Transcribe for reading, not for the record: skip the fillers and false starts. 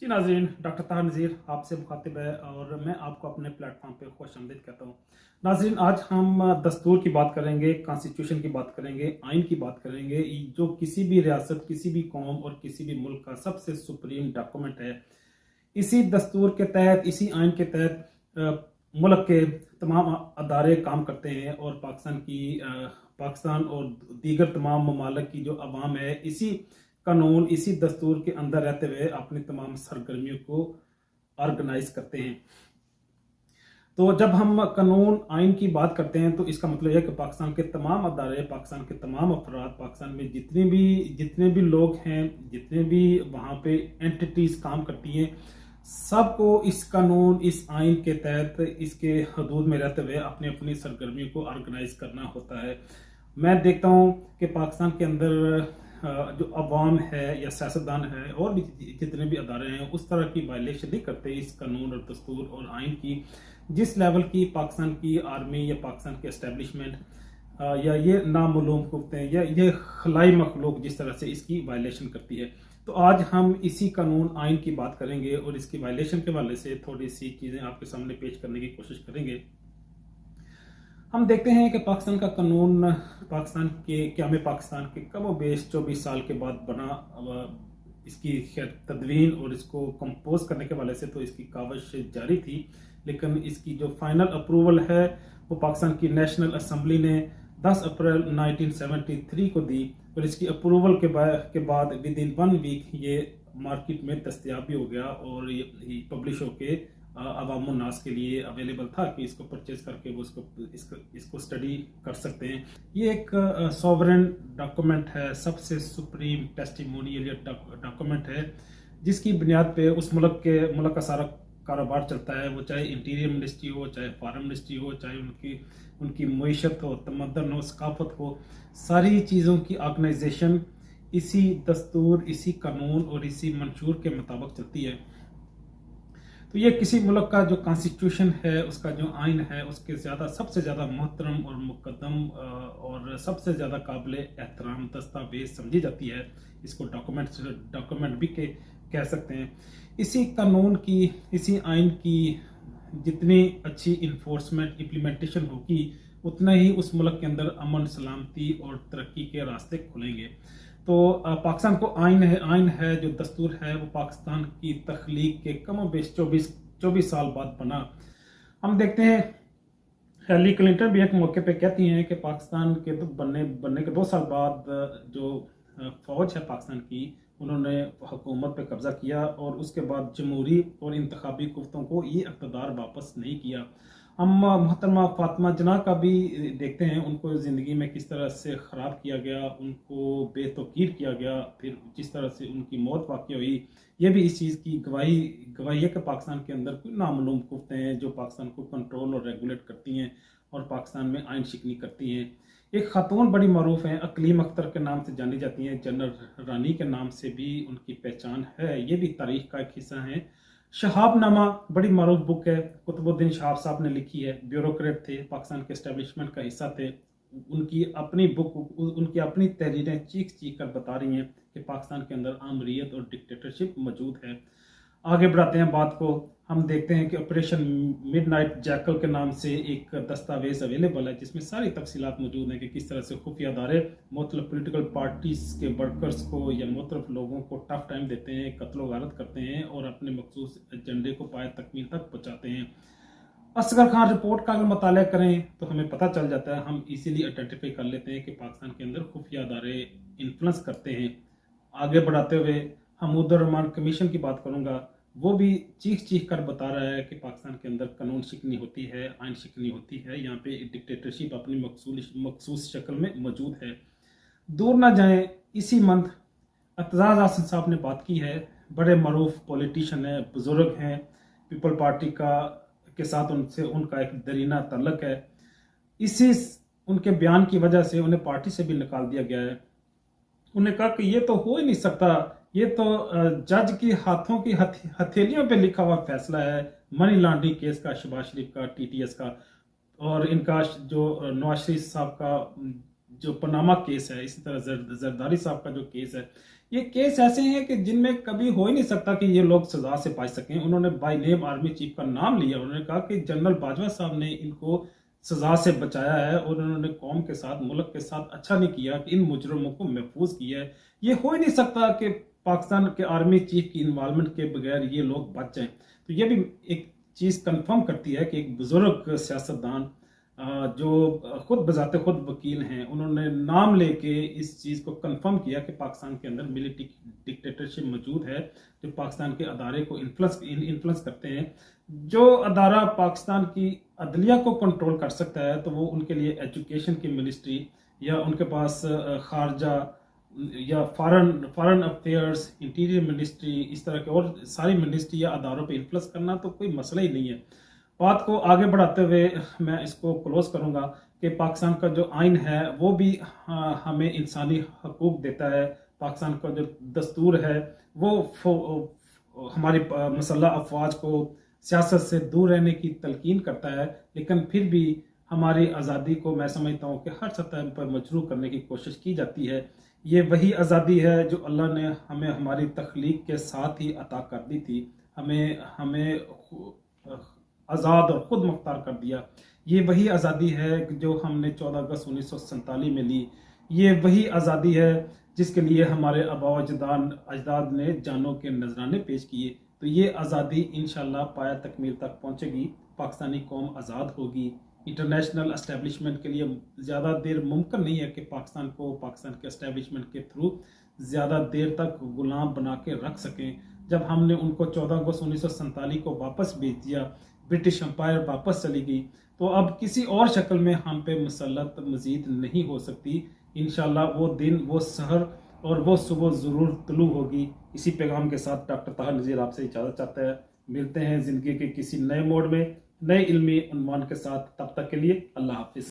जी नाज़रीन, डॉक्टर ताहा नज़ीर आपसे मुखातिब है और मैं आपको अपने प्लेटफॉर्म पे खुशामदीद कहता हूँ। नाज़रीन, आज हम दस्तूर की बात करेंगे, कॉन्स्टिट्यूशन की बात करेंगे, आइन की बात करेंगे, जो किसी भी रियासत, किसी भी कौम और किसी भी मुल्क का सबसे सुप्रीम डॉक्यूमेंट है। इसी दस्तूर के तहत, इसी आइन के तहत मुल्क के तमाम अदारे काम करते हैं और पाकिस्तान और दीगर तमाम ममालिक की जो अवाम है, इसी कानून, इसी दस्तूर के अंदर रहते हुए अपनी तमाम सरगर्मियों को ऑर्गेनाइज करते हैं। तो जब हम कानून आइन की बात करते हैं तो इसका मतलब है कि पाकिस्तान के तमाम अदारे, पाकिस्तान के तमाम अफराद, पाकिस्तान में जितने भी लोग हैं, जितने भी वहाँ पे एंटिटीज काम करती हैं, सबको इस कानून, इस आइन के तहत, इसके हदूद में रहते हुए अपनी अपनी सरगर्मियों को ऑर्गेनाइज करना होता है। मैं देखता हूँ कि पाकिस्तान के अंदर जो अवाम है या सियासतदान है और भी जितने भी अदारे हैं, उस तरह की वायलेशन नहीं करते इस कानून और दस्तूर और आइन की, जिस लेवल की पाकिस्तान की आर्मी या पाकिस्तान की एस्टेब्लिशमेंट या ये नामालूम कुत्ते या ये खलाई मखलूक जिस तरह से इसकी वायलेशन करती है। तो आज हम इसी कानून आइन की बात करेंगे और इसकी वायलेशन के हवाले से थोड़ी सी चीज़ें आपके सामने पेश करने की कोशिश करेंगे। हम देखते हैं कि पाकिस्तान का कानून क़याम पाकिस्तान के कम बेश 24 साल के बाद बना। इसकी खैर तदवीन और इसको कंपोज करने के वाले से तो इसकी कावश जारी थी, लेकिन इसकी जो फाइनल अप्रूवल है वो पाकिस्तान की नेशनल असम्बली ने 10 अप्रैल 1973 को दी और इसकी अप्रूवल के बाद विद इन 1 वीक ये मार्केट में दस्तयाब भी हो गया और ये पब्लिश होके अवाम नास के लिए अवेलेबल था कि इसको परचेज करके वो इसको स्टडी कर सकते हैं। ये एक सॉवरेन डॉक्यूमेंट है, सबसे सुप्रीम टेस्टिमोनियल डॉक्यूमेंट है, जिसकी बुनियाद पे उस मुल्क का सारा कारोबार चलता है, वो चाहे इंटीरियर मिनिस्ट्री हो, चाहे फॉरेन मिनिस्ट्री हो, चाहे उनकी मईशत हो, तमद्दन हो, सकाफत हो, सारी चीज़ों की ऑर्गेनाइजेशन इसी दस्तूर, इसी कानून और इसी मंशूर के मुताबिक चलती है। तो ये किसी मुल्क का जो कॉन्स्टिट्यूशन है, उसका जो आइन है, उसके सबसे ज़्यादा मोहतरम और मुकद्दम और सबसे ज़्यादा काबिल एहतराम दस्तावेज समझी जाती है। इसको डॉक्यूमेंट भी कह सकते हैं। इसी कानून की, इसी आइन की जितनी अच्छी इन्फोर्समेंट इम्प्लीमेंटेशन होगी, उतना ही उस मुल्क के अंदर अमन, सलामती और तरक्की के रास्ते खुलेंगे। तो पाकिस्तान को आइन है जो दस्तूर है, वो पाकिस्तान की तख्लीक के कम बेश 24 साल बाद बना। हम देखते हैं हिलरी क्लिंटन भी एक मौके पे कहती हैं कि पाकिस्तान के तो बनने के 2 साल बाद जो फौज है पाकिस्तान की, उन्होंने हुकूमत पे कब्जा किया और उसके बाद जमहूरी और इंतखाबी कुव्वतों को ये इक़्तिदार वापस नहीं किया। हम मोहतरमा फातिमा जिन्ना का भी देखते हैं, उनको ज़िंदगी में किस तरह से ख़राब किया गया, उनको बेतौकीर किया गया, फिर जिस तरह से उनकी मौत वाक़ई हुई, ये भी इस चीज़ की गवाही है कि पाकिस्तान के अंदर कोई नामालूम कुव्वतें हैं जो पाकिस्तान को कंट्रोल और रेगुलेट करती हैं और पाकिस्तान में आइन शिकनी करती हैं। एक खातून बड़ी मरूफ हैं, अकलीम अख्तर के नाम से जानी जाती हैं, जनरल रानी के नाम से भी उनकी पहचान है, ये भी तारीख का एक हिस्सा है। शहाबनामा बड़ी मारूफ बुक है, कुतुबुद्दीन शहाब साहब ने लिखी है, ब्यूरोक्रेट थे, पाकिस्तान के एस्टेब्लिशमेंट का हिस्सा थे। उनकी अपनी बुक, उनकी अपनी तहरीरें चीख कर बता रही हैं कि पाकिस्तान के अंदर आमरीत और डिक्टेटरशिप मौजूद है। आगे बढ़ाते हैं बात को। हम देखते हैं कि ऑपरेशन मिडनाइट जैकल के नाम से एक दस्तावेज अवेलेबल है, जिसमें सारी तफसीलात मौजूद हैं कि किस तरह से खुफिया अदारे मुख्तलिफ पोलिटिकल पार्टीज के वर्कर्स को या मुख्तलिफ लोगों को टफ टाइम देते हैं, कत्ल गारत करते हैं और अपने मखसूस एजेंडे को पाए तकमील तक पहुँचाते हैं। असगर खान रिपोर्ट का अगर मुताला करें तो हमें पता चल जाता है, हम इजीली आइडेंटिफाई कर लेते हैं कि पाकिस्तान के अंदर खुफिया अदारे इन्फ्लुएंस करते हैं। आगे बढ़ाते हुए हमूदुर रहमान कमीशन की बात करूँगा, वो भी चीख कर बता रहा है कि पाकिस्तान के अंदर कानून शिकनी होती है, आइन शिकनी होती है, यहाँ पे डिक्टेटरशिप अपनी मखसूस शक्ल में मौजूद है। दूर ना जाएं, इसी मंथ एतजाज़ हसन साहब ने बात की है, बड़े मरूफ पॉलिटिशियन हैं, बुजुर्ग हैं, पीपल पार्टी के साथ उनका एक दरीना तल्लक है। इसी उनके बयान की वजह से उन्हें पार्टी से भी निकाल दिया गया है। उन्हें कहा कि ये तो हो ही नहीं सकता, ये तो जज की हाथों की हथेलियों पे लिखा हुआ फैसला है मनी लॉन्ड्रिंग केस का, शहबाज शरीफ का, TTS का, और इनका जो नवाज शरीफ साहब का جو पनामा केस है, इसी तरह जरदारी साहब का जो केस है, ये केस ऐसे हैं कि जिनमें कभी हो ही नहीं सकता कि ये लोग सजा से बच सकें। उन्होंने बाय नेम आर्मी चीफ का नाम लिया, उन्होंने कहा कि जनरल बाजवा साहब ने इनको सजा से बचाया है और उन्होंने कौम के साथ, मुल्क के साथ अच्छा नहीं किया कि इन मुजरमों को महफूज किया है। ये हो ही नहीं सकता कि पाकिस्तान के आर्मी चीफ की इन्वॉल्वमेंट के बगैर ये लोग बच जाएं। तो ये भी एक चीज़ कंफर्म करती है कि एक बुजुर्ग सियासतदान जो खुद बजाते खुद वकील हैं, उन्होंने नाम लेके इस चीज़ को कंफर्म किया कि पाकिस्तान के अंदर मिलिट्री डिक्टेटरशिप मौजूद है, जो पाकिस्तान के अदारे को इन्फ्लुएंस करते हैं। जो अदारा पाकिस्तान की अदलिया को कंट्रोल कर सकता है, तो वो उनके लिए एजुकेशन की मिनिस्ट्री या उनके पास खारजा या फॉरेन अफेयर्स, इंटीरियर मिनिस्ट्री, इस तरह के और सारी मिनिस्ट्री या अदारों पे इन्फ्लुएंस करना तो कोई मसला ही नहीं है। बात को आगे बढ़ाते हुए मैं इसको क्लोज करूंगा कि पाकिस्तान का जो आइन है वो भी हमें इंसानी हकूक देता है। पाकिस्तान का जो दस्तूर है वो हमारी मुसल्लह अफवाज को सियासत से दूर रहने की तलकीन करता है, लेकिन फिर भी हमारी आज़ादी को मैं समझता हूँ कि हर सतह पर मजरू करने की कोशिश की जाती है। ये वही आज़ादी है जो अल्लाह ने हमें हमारी तख्लीक के साथ ही अता कर दी थी। हमें हमें आज़ाद और ख़ुद मुख्तार कर दिया। ये वही आज़ादी है जो हमने 14 अगस्त 1947 में ली। ये वही आज़ादी है जिसके लिए हमारे आबा अजदाद ने जानों के नजराने पेश किए। तो ये आज़ादी इंशाल्लाह पाया तकमील तक पहुँचेगी, पाकिस्तानी कौम आज़ाद होगी। इंटरनेशनल एस्टेब्लिशमेंट के लिए ज़्यादा देर मुमकिन नहीं है कि पाकिस्तान को पाकिस्तान के एस्टेब्लिशमेंट के थ्रू ज़्यादा देर तक गुलाम बना के रख सकें। जब हमने उनको 14 अगस्त 1947 को वापस भेज दिया, ब्रिटिश एम्पायर वापस चली गई, तो अब किसी और शक्ल में हम पे मुसल्लत मज़ीद नहीं हो सकती। इंशाल्लाह वो दिन, वो सहर और वो सुबह ज़रूर तुलू होगी। इसी पैगाम के साथ डॉक्टर ताहिर नज़ीर आपसे इजाज़त चाहता है। मिलते हैं ज़िंदगी के किसी नए मोड़ में, नए इल्मी उन्वान के साथ। तब तक के लिए अल्लाह हाफिज़।